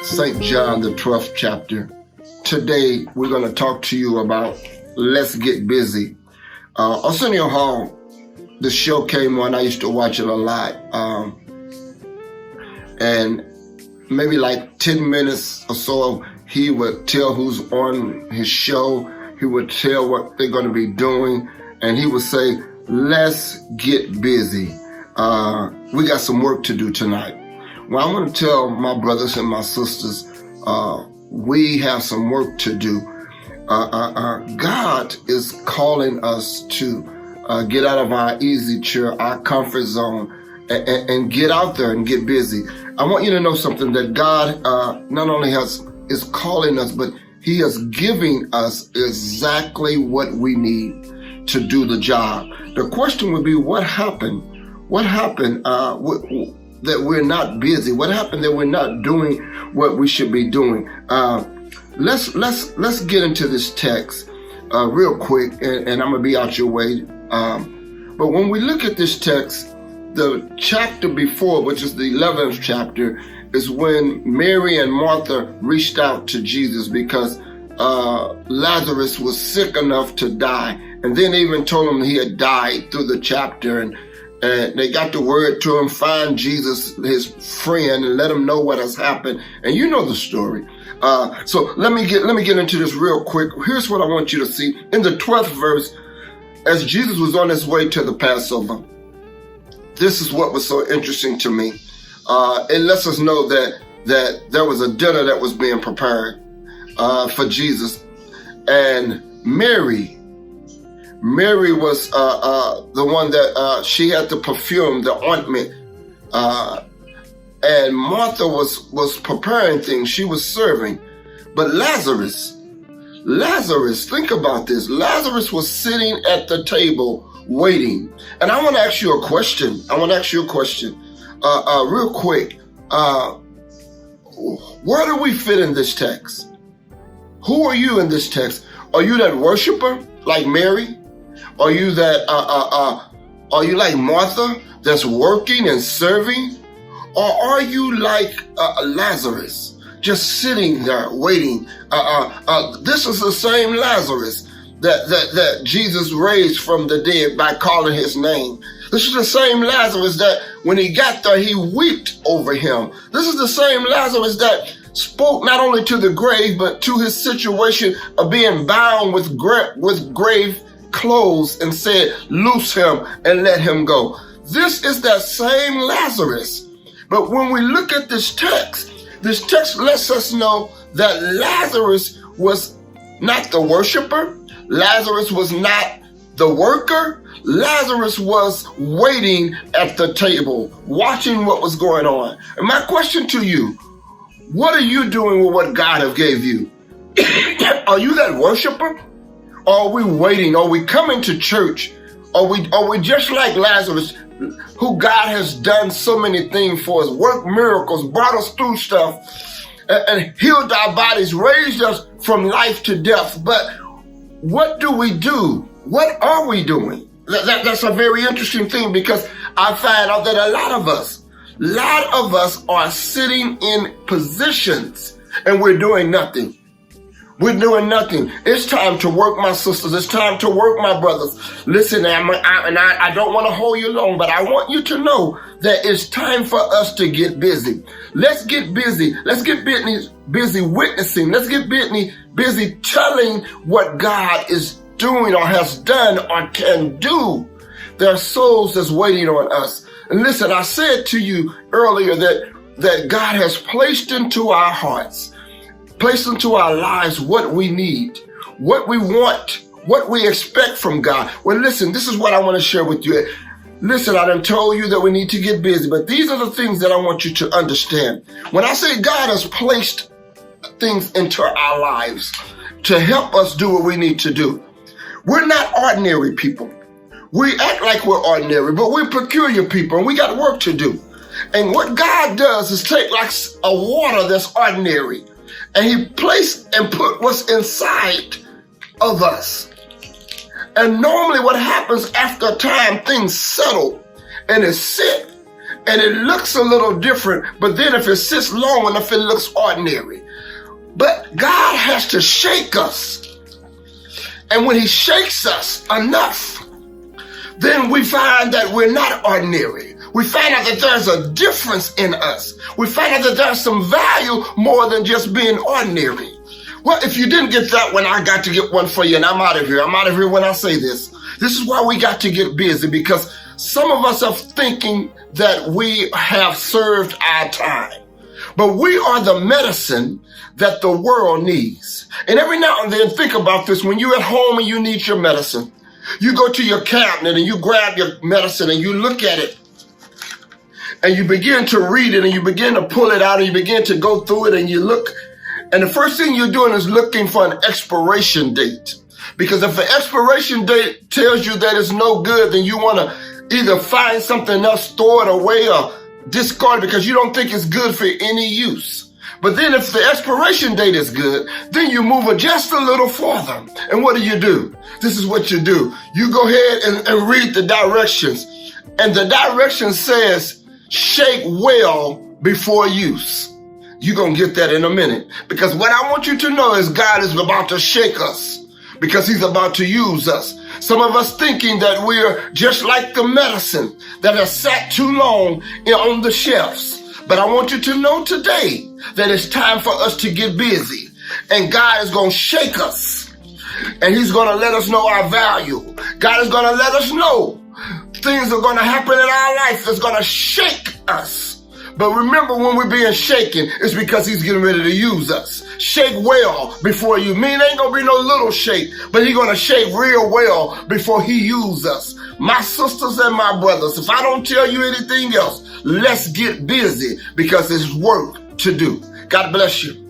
St. John, the 12th chapter. Today, we're going to talk to you about Let's Get Busy. Arsenio Hall, the show came on. I used to watch it a lot. And maybe like 10 minutes or so, he would tell who's on his show. He would tell what they're going to be doing. And he would say, let's get busy. We got some work to do tonight. Well, I'm going to tell my brothers and my sisters, we have some work to do. God is calling us to get out of our easy chair, our comfort zone, and get out there and get busy. I want you to know something, that God not only is calling us, but He is giving us exactly what we need to do the job. The question would be, what happened? What happened that we're not busy? What happened that we're not doing what we should be doing? Let's get into this text real quick, and I'm gonna be out your way. But when we look at this text, the chapter before, which is the 11th chapter, is when Mary and Martha reached out to Jesus because Lazarus was sick enough to die. And then they even told him he had died through the chapter. And they got the word to him, find Jesus, his friend, and let him know what has happened. And you know the story. So let me get into this real quick. Here's what I want you to see. In the 12th verse, as Jesus was on his way to the Passover, this is what was so interesting to me. It lets us know that there was a dinner that was being prepared for Jesus. And Mary was the one that she had the perfume, the ointment, and Martha was preparing things. She was serving. But Lazarus, think about this. Lazarus was sitting at the table waiting. And I want to ask you a question. Real quick. Where do we fit in this text? Who are you in this text? Are you that worshiper like Mary? Are you that? Are you like Martha that's working and serving, or are you like Lazarus, just sitting there waiting? This is the same Lazarus that Jesus raised from the dead by calling his name. This is the same Lazarus that when he got there, he wept over him. This is the same Lazarus that spoke not only to the grave, but to his situation of being bound with grave clothes and said, loose him and let him go. This is that same Lazarus. But when we look at this text lets us know that Lazarus was not the worshiper. Lazarus was not the worker. Lazarus was waiting at the table, watching what was going on. And my question to you, what are you doing with what God have gave you? Are you that worshiper? Or are we waiting? Are we coming to church? Are we just like Lazarus, who God has done so many things for us, worked miracles, brought us through stuff, and healed our bodies, raised us from life to death. But what do we do? What are we doing? That's a very interesting thing, because I find out that a lot of us are sitting in positions and we're doing nothing. We're doing nothing. It's time to work, my sisters. It's time to work, my brothers. Listen, I don't want to hold you long, but I want you to know that it's time for us to get busy. Let's get busy. Let's get busy witnessing. Let's get busy telling what God is doing or has done or can do. There are souls that's waiting on us. And listen, I said to you earlier that God has placed into our hearts, placed into our lives what we need, what we want, what we expect from God. Well, listen, this is what I want to share with you. Listen, I done told you that we need to get busy, but these are the things that I want you to understand. When I say God has placed things into our lives to help us do what we need to do, we're not ordinary people. We act like we're ordinary, but we're peculiar people, and we got work to do. And what God does is take like a water that's ordinary, and He placed and put what's inside of us. And normally what happens after a time, things settle and it's set. and it looks a little different, but then if it sits long enough, it looks ordinary. But God has to shake us. And when he shakes us enough, then we find that we're not ordinary. We find out that there's a difference in us. We find out that there's some value more than just being ordinary. Well, if you didn't get that one, I got to get one for you, and I'm out of here. I'm out of here when I say this. This is why we got to get busy, because some of us are thinking that we have served our time. But we are the medicine that the world needs. And every now and then, think about this. When you're at home and you need your medicine, you go to your cabinet and you grab your medicine and you look at it and you begin to read it and you begin to pull it out and you begin to go through it and you look. And the first thing you're doing is looking for an expiration date. Because if the expiration date tells you that it's no good, then you want to either find something else, throw it away, or discard it because you don't think it's good for any use. But then if the expiration date is good, then you move it just a little farther. And what do? This is what you do. You go ahead and read the directions. And the direction says, shake well before use. You're going to get that in a minute. Because what I want you to know is God is about to shake us, because he's about to use us. Some of us thinking that we're just like the medicine that has sat too long on the shelves. But I want you to know today that it's time for us to get busy. And God is going to shake us. And he's going to let us know our value. God is going to let us know things are going to happen in our life that's going to shake us. But remember, when we're being shaken, it's because he's getting ready to use us. Shake well before you. Mean ain't going to be no little shake, but he's going to shake real well before he uses us. My sisters and my brothers, if I don't tell you anything else, let's get busy, because it's work to do. God bless you.